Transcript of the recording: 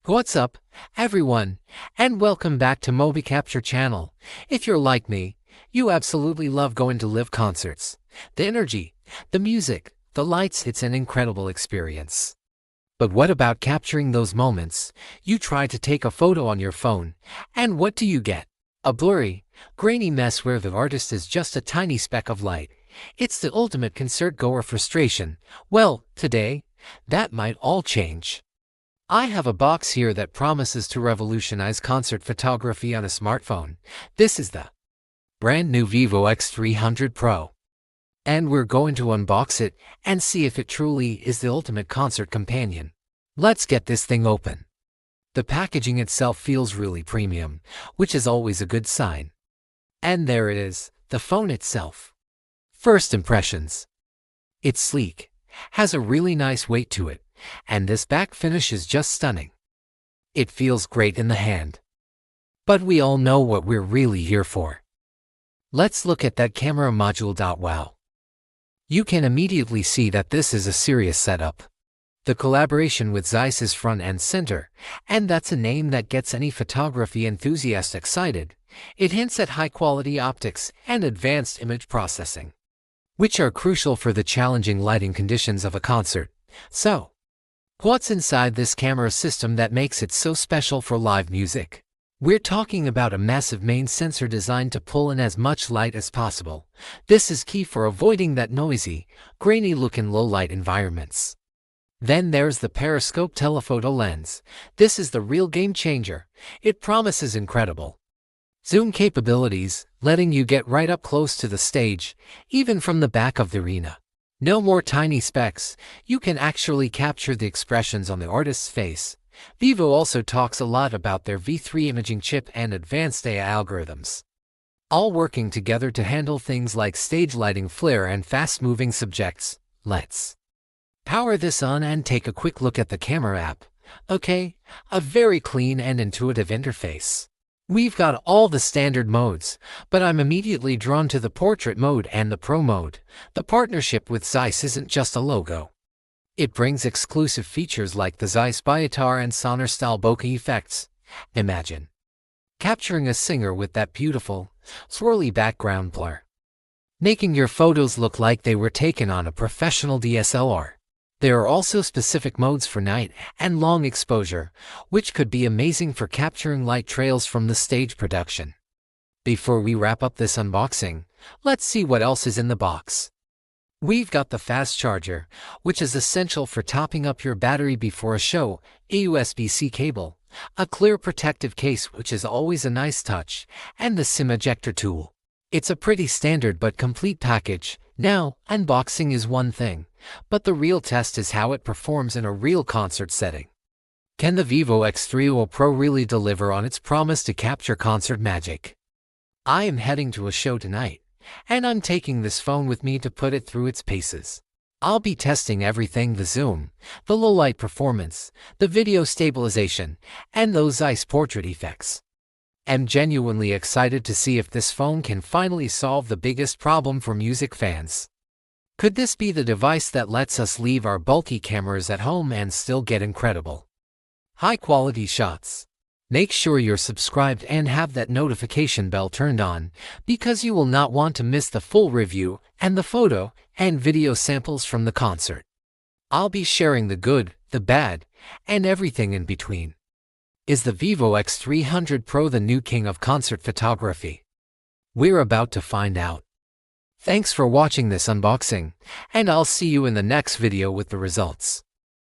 What's up, everyone, and welcome back to MobiCapture channel. If you're like me, you absolutely love going to live concerts. The energy, the music, the lights, it's an incredible experience. But what about capturing those moments? You try to take a photo on your phone, and what do you get? A blurry, grainy mess where the artist is just a tiny speck of light. It's the ultimate concert-goer frustration. Well, today, that might all change. I have a box here that promises to revolutionize concert photography on a smartphone. This is the brand new Vivo X300 Pro. And we're going to unbox it and see if it truly is the ultimate concert companion. Let's get this thing open. The packaging itself feels really premium, which is always a good sign. And there it is, the phone itself. First impressions. It's sleek, has a really nice weight to it, and this back finish is just stunning. It feels great in the hand. But we all know what we're really here for. Let's look at that camera module. Wow. You can immediately see that this is a serious setup. The collaboration with ZEISS is front and center, and that's a name that gets any photography enthusiast excited. It hints at high-quality optics and advanced image processing, which are crucial for the challenging lighting conditions of a concert. So, what's inside this camera system that makes it so special for live music? We're talking about a massive main sensor designed to pull in as much light as possible. This is key for avoiding that noisy, grainy look in low-light environments. Then there's the periscope telephoto lens. This is the real game changer. It promises incredible zoom capabilities, letting you get right up close to the stage, even from the back of the arena. No more tiny specks, you can actually capture the expressions on the artist's face. Vivo also talks a lot about their V3 imaging chip and advanced AI algorithms, all working together to handle things like stage lighting, flare, and fast-moving subjects. Let's power this on and take a quick look at the camera app. Okay, a very clean and intuitive interface. We've got all the standard modes, but I'm immediately drawn to the portrait mode and the pro mode. The partnership with ZEISS isn't just a logo. It brings exclusive features like the ZEISS Biotar and Sonor-style bokeh effects. Imagine capturing a singer with that beautiful, swirly background blur, making your photos look like they were taken on a professional DSLR. There are also specific modes for night and long exposure, which could be amazing for capturing light trails from the stage production. Before we wrap up this unboxing, let's see what else is in the box. We've got the fast charger, which is essential for topping up your battery before a show, a USB-C cable, a clear protective case, which is always a nice touch, and the SIM ejector tool. It's a pretty standard but complete package. Now, unboxing is one thing, but the real test is how it performs in a real concert setting. Can the Vivo X300 Pro really deliver on its promise to capture concert magic? I am heading to a show tonight, and I'm taking this phone with me to put it through its paces. I'll be testing everything: the zoom, the low-light performance, the video stabilization, and those ZEISS portrait effects. I'm genuinely excited to see if this phone can finally solve the biggest problem for music fans. Could this be the device that lets us leave our bulky cameras at home and still get incredible, high-quality shots? Make sure you're subscribed and have that notification bell turned on, because you will not want to miss the full review and the photo and video samples from the concert. I'll be sharing the good, the bad, and everything in between. Is the Vivo X300 Pro the new king of concert photography? We're about to find out. Thanks for watching this unboxing, and I'll see you in the next video with the results.